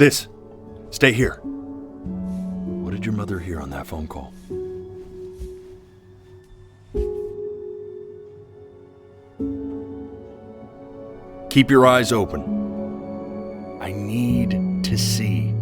This. Stay here. What did your mother hear on that phone call? Keep your eyes open. I need to see.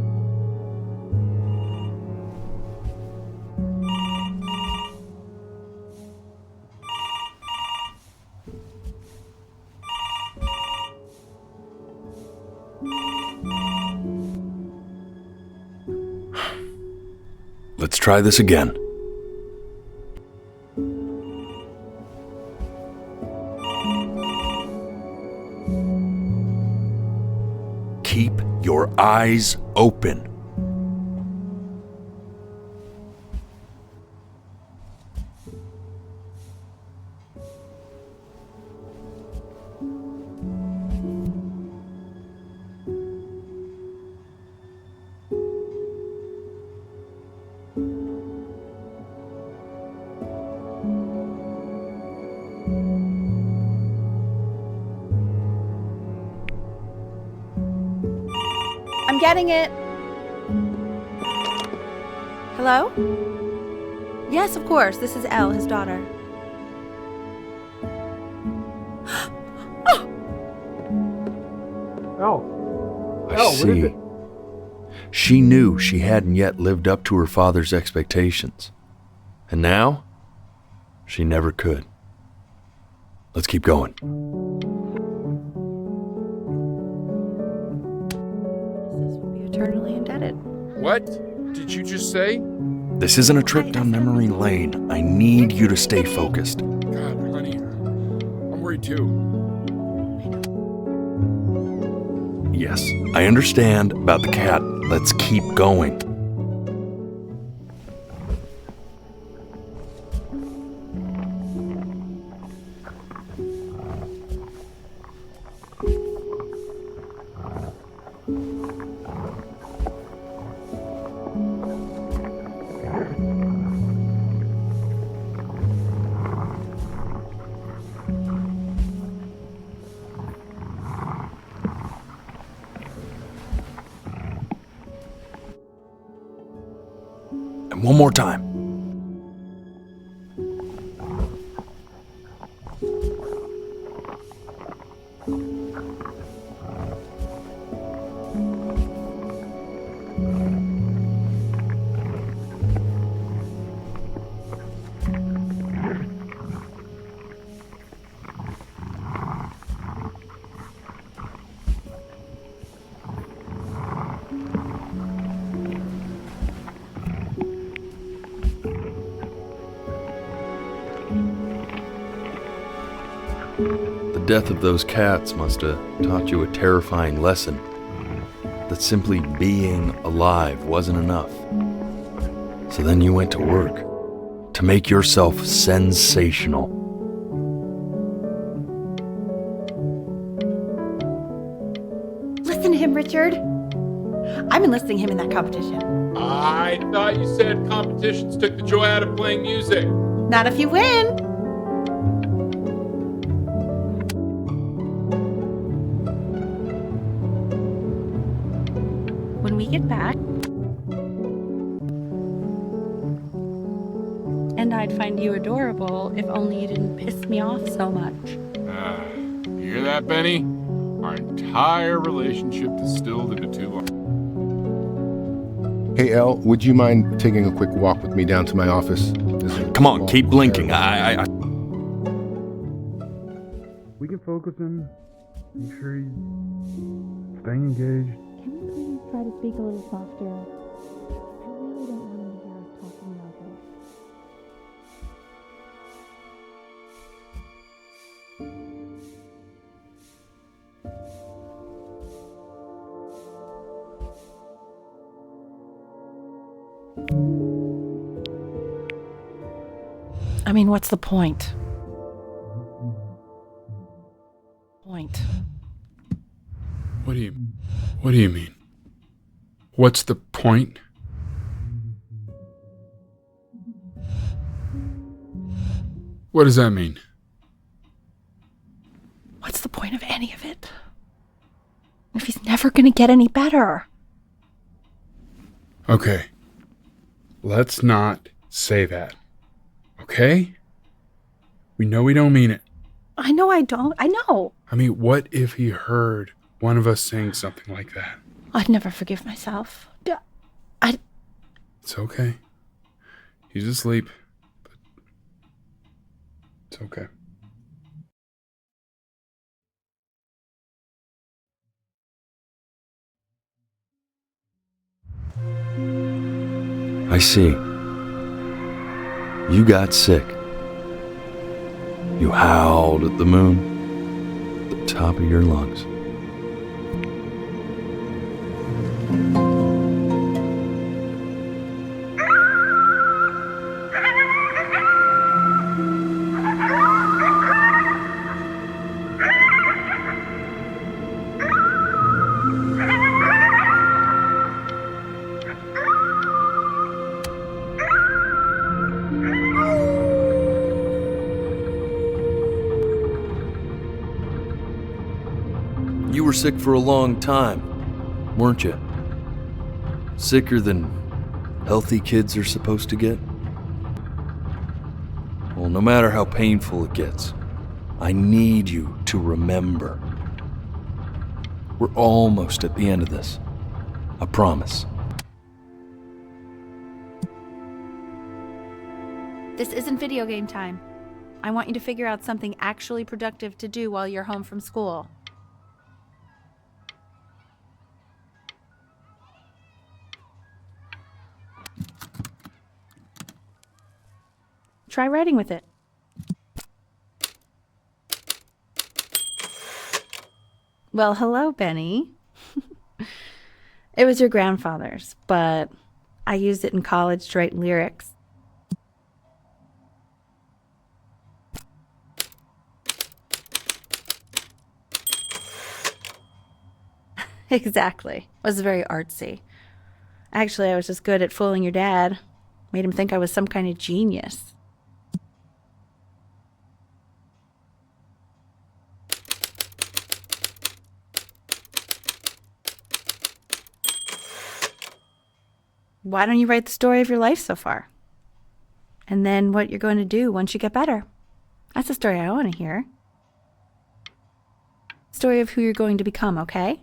Let's try this again. Keep your eyes open. I'm getting it. Hello? Yes, of course. This is Elle, his daughter. Oh. I Oh, what see. is it? She knew she hadn't yet lived up to her father's expectations. And now, she never could. Let's keep going. This will be eternally indebted. What did you just say? This isn't a trip down memory lane. I need you to stay focused. God, honey, I'm worried too. Yes, I understand about the cat. Let's keep going. And one more time. The death of those cats must have taught you a terrifying lesson. That simply being alive wasn't enough. So then you went to work to make yourself sensational. Listen to him, Richard. I'm enlisting him in that competition. I thought you said competitions took the joy out of playing music. Not if you win. When we get back, and I'd find you adorable if only you didn't piss me off so much. You hear that, Benny? Our entire relationship distilled into 2 lines. Hey, Elle, would you mind taking a quick walk with me down to my office? Come on, keep blinking. We can focus him. Make sure he's staying engaged. Can we please try to speak a little softer? I really don't want him to hear us talking like this. I mean, what's the point? What do you mean? What's the point? What does that mean? What's the point of any of it? If he's never gonna get any better? Okay. Let's not say that. Okay? We know we don't mean it. I know I don't. I know. I mean, what if he heard one of us saying something like that? I'd never forgive myself. It's okay. He's asleep. But it's okay. I see. You got sick. You howled at the moon, at the top of your lungs. You were sick for a long time, weren't you? Sicker than healthy kids are supposed to get? Well, no matter how painful it gets, I need you to remember. We're almost at the end of this. I promise. This isn't video game time. I want you to figure out something actually productive to do while you're home from school. Try writing with it. Well, hello, Benny. It was your grandfather's, but I used it in college to write lyrics. Exactly. It was very artsy. Actually, I was just good at fooling your dad. Made him think I was some kind of genius. Why don't you write the story of your life so far? And then what you're going to do once you get better. That's the story I want to hear. Story of who you're going to become, okay?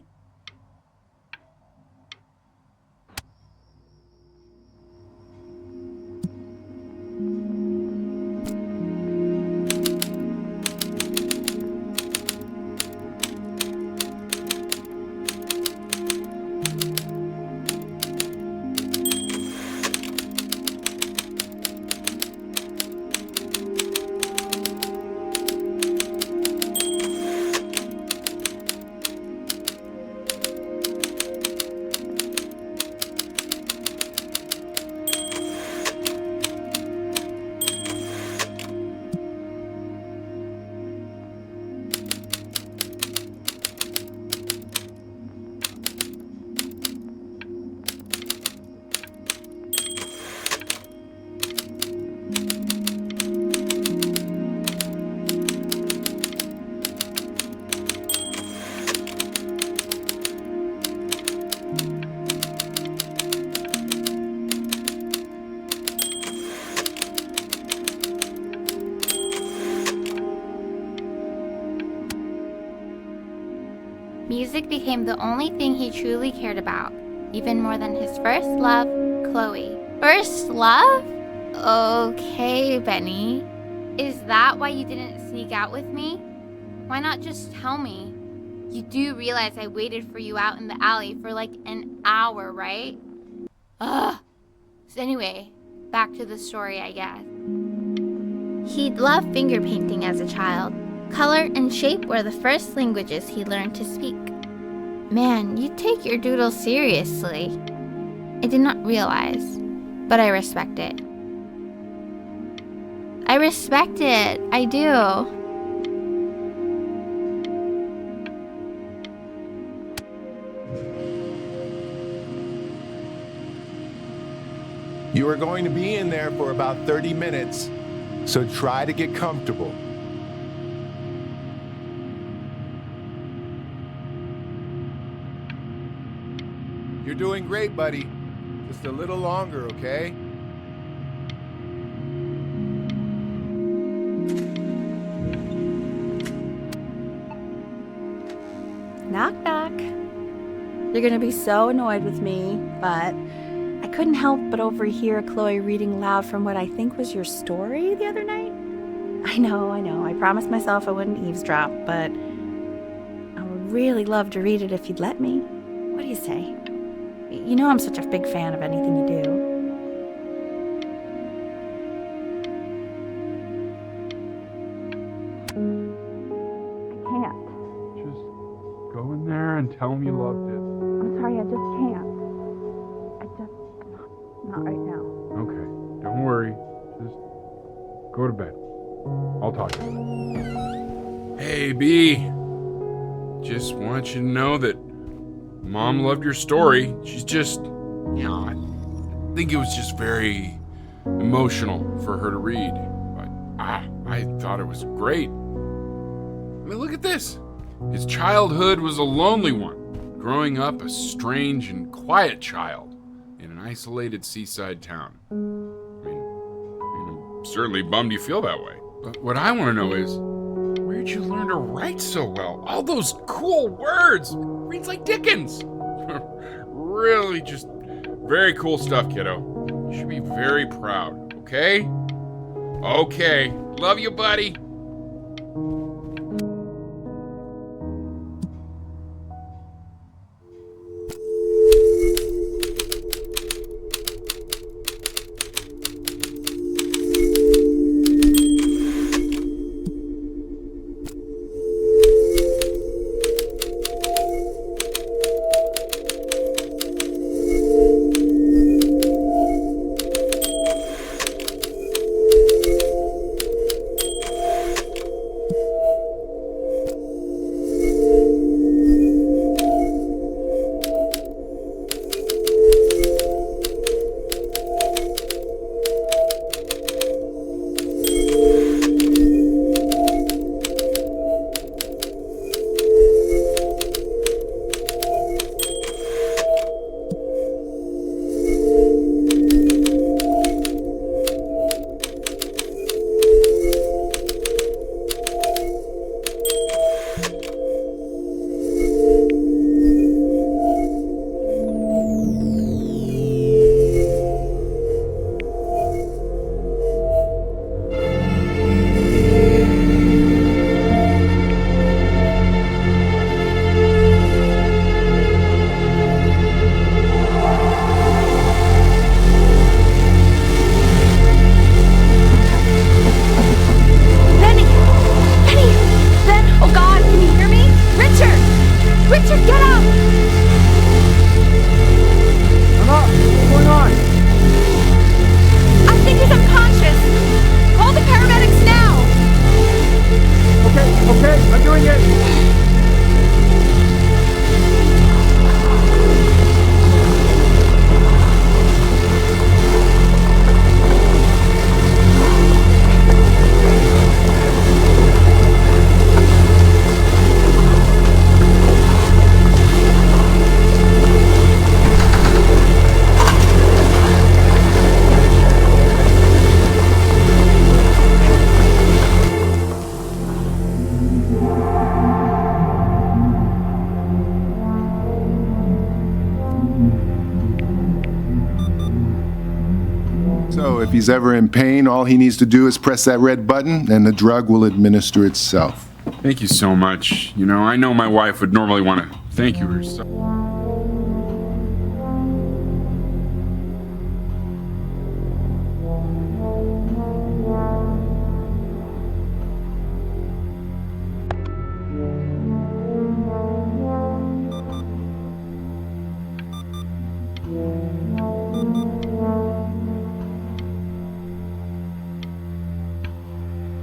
Music became the only thing he truly cared about, even more than his first love, Chloe. First love? Okay, Benny. Is that why you didn't sneak out with me? Why not just tell me? You do realize I waited for you out in the alley for like an hour, right? Ugh. So anyway, back to the story, I guess. He'd loved finger painting as a child. Color and shape were the first languages he learned to speak. Man, you take your doodle seriously. I did not realize, but I respect it. I respect it. I do. You are going to be in there for about 30 minutes, so try to get comfortable. You're doing great, buddy. Just a little longer, okay? Knock, knock. You're gonna be so annoyed with me, but I couldn't help but overhear Chloe reading loud from what I think was your story the other night. I know. I promised myself I wouldn't eavesdrop, but I would really love to read it if you'd let me. What do you say? You know I'm such a big fan of anything you do. I can't. Just go in there and tell him you loved it. I'm sorry, I just can't. Not right now. Okay, don't worry. Just go to bed. I'll talk to you. Hey, B. Just want you to know that Mom loved your story. She's just, I think it was just very emotional for her to read. But I thought it was great. I mean, look at this. His childhood was a lonely one, growing up a strange and quiet child in an isolated seaside town. I mean, I'm certainly bummed you feel that way. But what I want to know is, where'd you learn to write so well? All those cool words. Reads like Dickens. Really just very cool stuff, kiddo. You should be very proud, okay? Okay. Love you, buddy. So if he's ever in pain, all he needs to do is press that red button and the drug will administer itself. Thank you so much. You know, I know my wife would normally want to thank you herself.